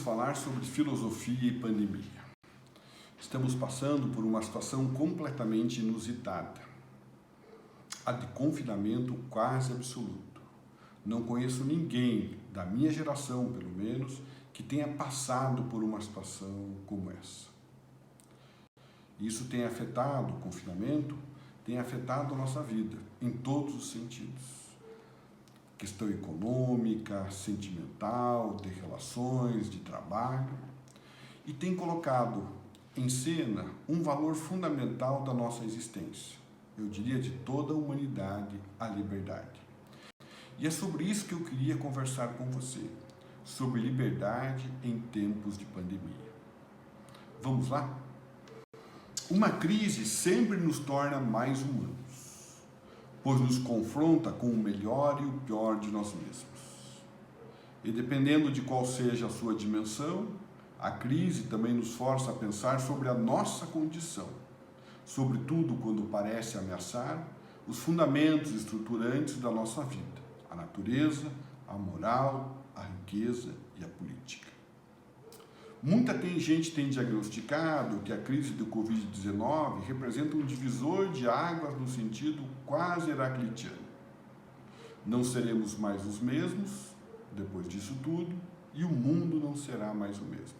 falar sobre filosofia e pandemia. Estamos passando por uma situação completamente inusitada. A de confinamento quase absoluto. Não conheço ninguém, da minha geração pelo menos, que tenha passado por uma situação como essa. Isso tem afetado, o confinamento tem afetado a nossa vida, em todos os sentidos. Questão econômica, sentimental, de relações, de trabalho, e tem colocado em cena um valor fundamental da nossa existência, eu diria de toda a humanidade, a liberdade. E é sobre isso que eu queria conversar com você, sobre liberdade em tempos de pandemia. Vamos lá? Uma crise sempre nos torna mais humanos, pois nos confronta com o melhor e o pior de nós mesmos. E dependendo de qual seja a sua dimensão, a crise também nos força a pensar sobre a nossa condição, sobretudo quando parece ameaçar os fundamentos estruturantes da nossa vida, a natureza, a moral, a riqueza e a política. Muita gente tem diagnosticado que a crise do Covid-19 representa um divisor de águas no sentido quase heraclitiano. Não seremos mais os mesmos depois disso tudo e o mundo não será mais o mesmo.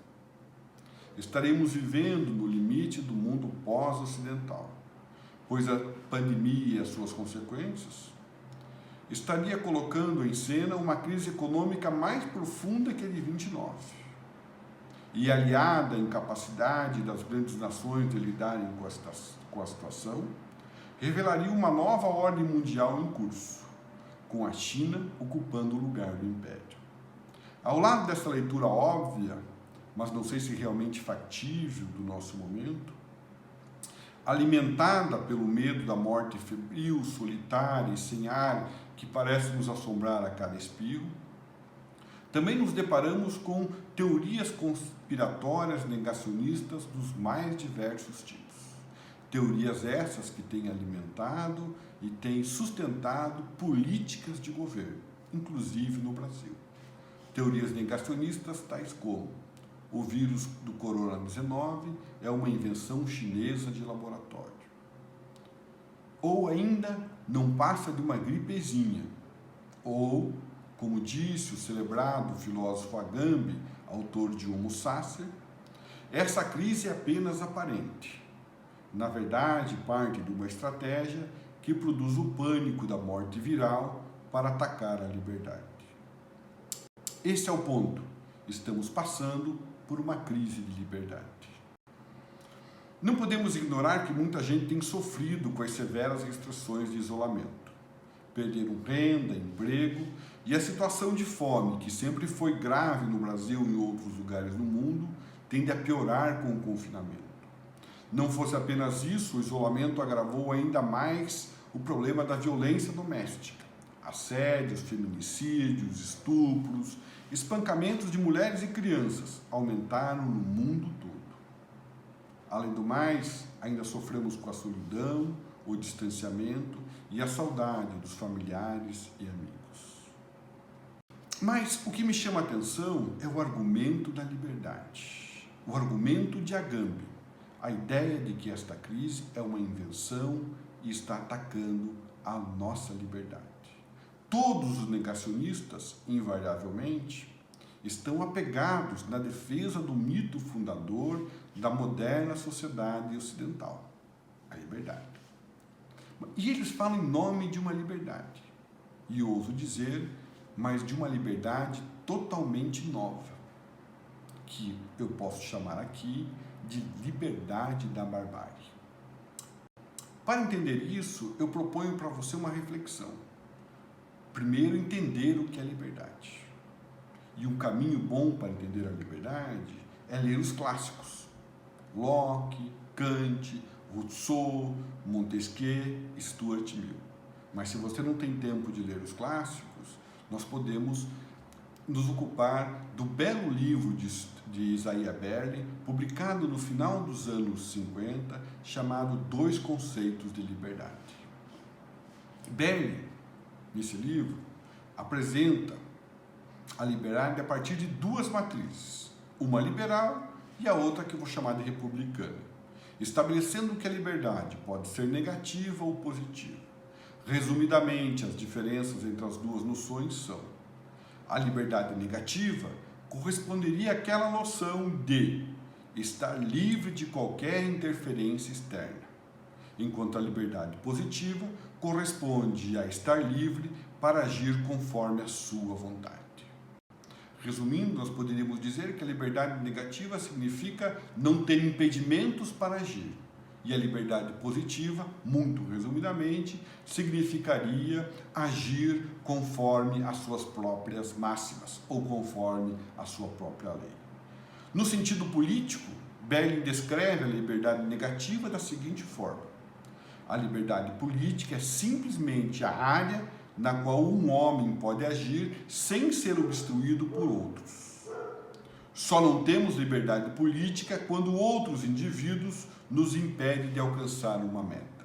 Estaremos vivendo no limite do mundo pós-ocidental, pois a pandemia e as suas consequências estaria colocando em cena uma crise econômica mais profunda que a de 29. E aliada à incapacidade das grandes nações de lidarem com a situação, revelaria uma nova ordem mundial em curso, com a China ocupando o lugar do império. Ao lado dessa leitura óbvia, mas não sei se realmente factível do nosso momento, alimentada pelo medo da morte febril, solitária e sem ar que parece nos assombrar a cada espirro, também nos deparamos com teorias conspiratórias negacionistas dos mais diversos tipos. Teorias essas que têm alimentado e têm sustentado políticas de governo, inclusive no Brasil. Teorias negacionistas tais como: o vírus do Corona-19 é uma invenção chinesa de laboratório. Ou ainda, não passa de uma gripezinha. Ou, como disse o celebrado filósofo Agamben, autor de Homo Sacer, essa crise é apenas aparente. Na verdade, parte de uma estratégia que produz o pânico da morte viral para atacar a liberdade. Esse é o ponto. Estamos passando por uma crise de liberdade. Não podemos ignorar que muita gente tem sofrido com as severas restrições de isolamento. Perderam renda, emprego e a situação de fome, que sempre foi grave no Brasil e em outros lugares do mundo, tende a piorar com o confinamento. Não fosse apenas isso, o isolamento agravou ainda mais o problema da violência doméstica. Assédios, feminicídios, estupros, espancamentos de mulheres e crianças aumentaram no mundo todo. Além do mais, ainda sofremos com a solidão, o distanciamento e a saudade dos familiares e amigos. Mas o que me chama a atenção é o argumento da liberdade, o argumento de Agamben, a ideia de que esta crise é uma invenção e está atacando a nossa liberdade. Todos os negacionistas, invariavelmente, estão apegados na defesa do mito fundador da moderna sociedade ocidental, a liberdade. E eles falam em nome de uma liberdade, e ouso dizer, mas de uma liberdade totalmente nova, que eu posso chamar aqui de liberdade da barbárie. Para entender isso, eu proponho para você uma reflexão. Primeiro, entender o que é liberdade. E um caminho bom para entender a liberdade é ler os clássicos. Locke, Kant, Rousseau, Montesquieu, Stuart Mill. Mas se você não tem tempo de ler os clássicos, nós podemos nos ocupar do belo livro de Isaiah Berlin, publicado no final dos anos 50, chamado Dois Conceitos de Liberdade. Berlin, nesse livro, apresenta a liberdade a partir de duas matrizes. uma liberal e a outra que eu vou chamar de republicana, estabelecendo que a liberdade pode ser negativa ou positiva. Resumidamente, as diferenças entre as duas noções são: a liberdade negativa corresponderia àquela noção de estar livre de qualquer interferência externa, enquanto a liberdade positiva corresponde a estar livre para agir conforme a sua vontade. Resumindo, nós poderíamos dizer que a liberdade negativa significa não ter impedimentos para agir, e a liberdade positiva, muito resumidamente, significaria agir conforme as suas próprias máximas ou conforme a sua própria lei. No sentido político, Berlin descreve a liberdade negativa da seguinte forma: a liberdade política é simplesmente a área na qual um homem pode agir sem ser obstruído por outros. Só não temos liberdade política quando outros indivíduos nos impedem de alcançar uma meta.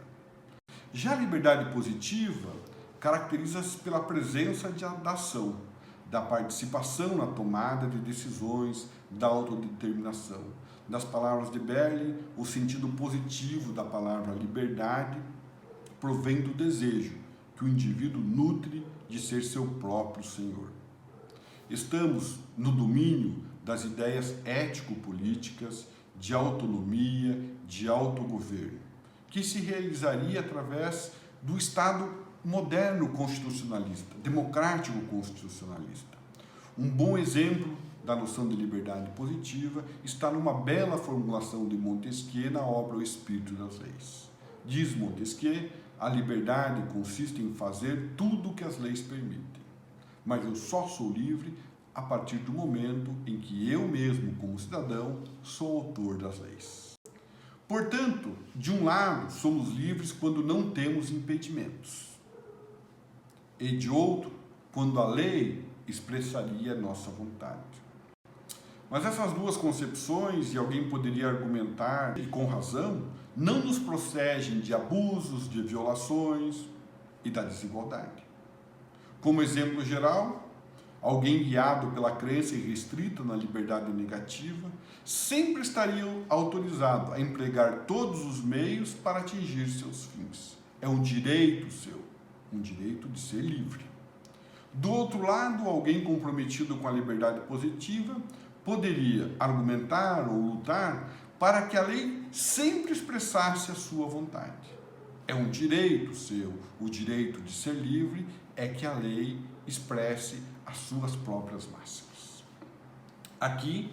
Já a liberdade positiva caracteriza-se pela presença da ação, da participação na tomada de decisões, da autodeterminação. Nas palavras de Berlin, o sentido positivo da palavra liberdade provém do desejo que o indivíduo nutre de ser seu próprio senhor. Estamos no domínio das ideias ético-políticas, de autonomia, de autogoverno, que se realizaria através do Estado moderno constitucionalista, democrático constitucionalista. Um bom exemplo da noção de liberdade positiva está numa bela formulação de Montesquieu na obra O Espírito das Leis. Diz Montesquieu: a liberdade consiste em fazer tudo o que as leis permitem, mas eu só sou livre a partir do momento em que eu mesmo, como cidadão, sou autor das leis. Portanto, de um lado, somos livres quando não temos impedimentos, e de outro, quando a lei expressaria nossa vontade. Mas essas duas concepções, e alguém poderia argumentar, e com razão, não nos protegem de abusos, de violações e da desigualdade. Como exemplo geral, alguém guiado pela crença irrestrita na liberdade negativa sempre estaria autorizado a empregar todos os meios para atingir seus fins. É um direito seu, um direito de ser livre. Do outro lado, alguém comprometido com a liberdade positiva poderia argumentar ou lutar para que a lei sempre expressasse a sua vontade. É um direito seu, o direito de ser livre é que a lei expresse as suas próprias máximas. Aqui,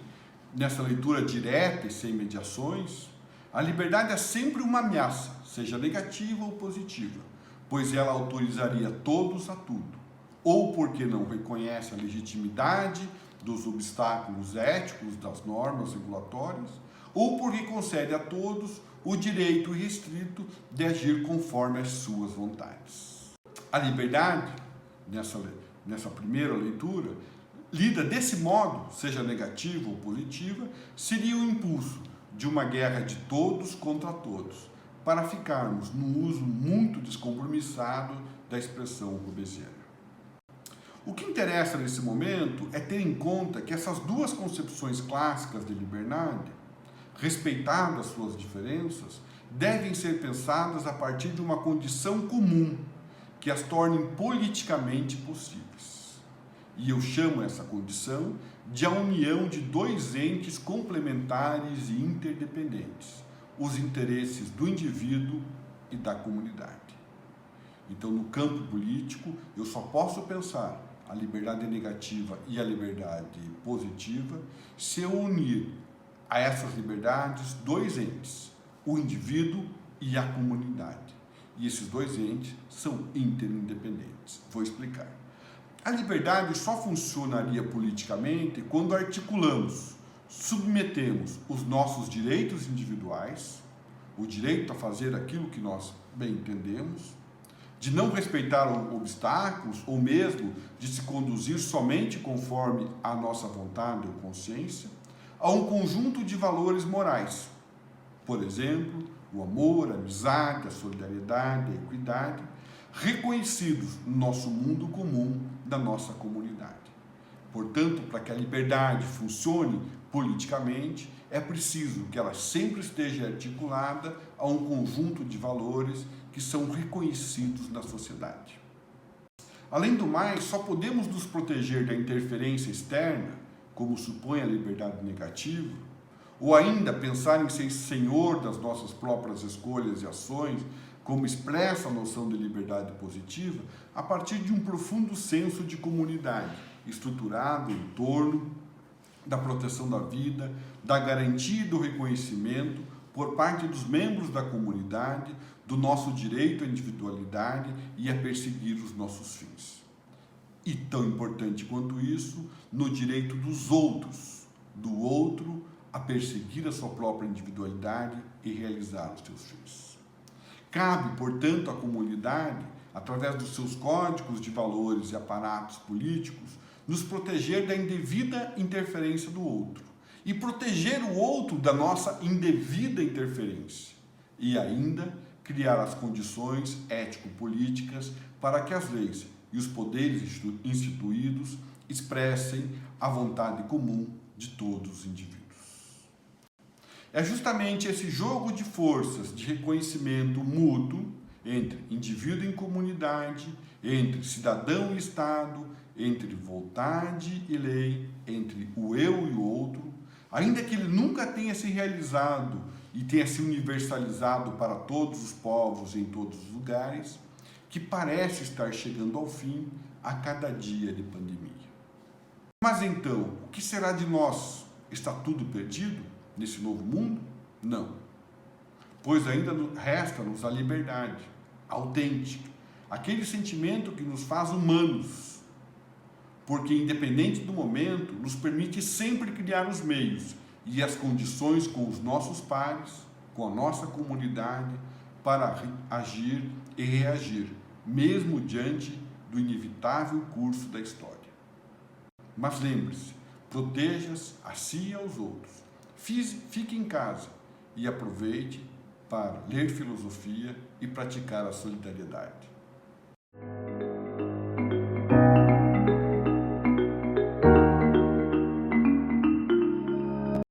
nessa leitura direta e sem mediações, a liberdade é sempre uma ameaça, seja negativa ou positiva, pois ela autorizaria todos a tudo, ou porque não reconhece a legitimidade dos obstáculos éticos das normas regulatórias, ou porque concede a todos o direito irrestrito de agir conforme as suas vontades. A liberdade, nessa primeira leitura, lida desse modo, seja negativa ou positiva, seria o impulso de uma guerra de todos contra todos, para ficarmos no uso muito descompromissado da expressão hobbesiana. O que interessa nesse momento é ter em conta que essas duas concepções clássicas de liberdade, respeitadas suas diferenças, devem ser pensadas a partir de uma condição comum que as tornem politicamente possíveis. E eu chamo essa condição de a união de dois entes complementares e interdependentes, os interesses do indivíduo e da comunidade. Então, no campo político, eu só posso pensar a liberdade negativa e a liberdade positiva se eu unir a essas liberdades dois entes, o indivíduo e a comunidade. E esses dois entes são interindependentes. Vou explicar. A liberdade só funcionaria politicamente quando articulamos, submetemos os nossos direitos individuais, o direito a fazer aquilo que nós bem entendemos, de não respeitar obstáculos ou mesmo de se conduzir somente conforme a nossa vontade ou consciência, a um conjunto de valores morais. Por exemplo, o amor, a amizade, a solidariedade, a equidade, reconhecidos no nosso mundo comum da nossa comunidade. Portanto, para que a liberdade funcione politicamente, é preciso que ela sempre esteja articulada a um conjunto de valores que são reconhecidos na sociedade. Além do mais, só podemos nos proteger da interferência externa, como supõe a liberdade negativa, ou ainda pensar em ser senhor das nossas próprias escolhas e ações, como expressa a noção de liberdade positiva, a partir de um profundo senso de comunidade, estruturado em torno da proteção da vida, da garantia e do reconhecimento por parte dos membros da comunidade do nosso direito à individualidade e a perseguir os nossos fins. E tão importante quanto isso, no direito dos outros, do outro a perseguir a sua própria individualidade e realizar os seus fins. Cabe, portanto, à comunidade, através dos seus códigos de valores e aparatos políticos, nos proteger da indevida interferência do outro e proteger o outro da nossa indevida interferência e ainda criar as condições ético-políticas para que as leis e os poderes instituídos expressem a vontade comum de todos os indivíduos. É justamente esse jogo de forças de reconhecimento mútuo entre indivíduo e comunidade, entre cidadão e Estado, entre vontade e lei, entre o eu e o outro, ainda que ele nunca tenha se realizado e tenha se universalizado para todos os povos em todos os lugares, que parece estar chegando ao fim a cada dia de pandemia. Mas então, o que será de nós? Está tudo perdido nesse novo mundo? Não. Pois ainda resta-nos a liberdade autêntica, aquele sentimento que nos faz humanos, porque independente do momento, nos permite sempre criar os meios e as condições com os nossos pares, com a nossa comunidade, para agir e reagir, mesmo diante do inevitável curso da história. Mas lembre-se, proteja-se a si e aos outros. Fique em casa e aproveite para ler filosofia e praticar a solidariedade.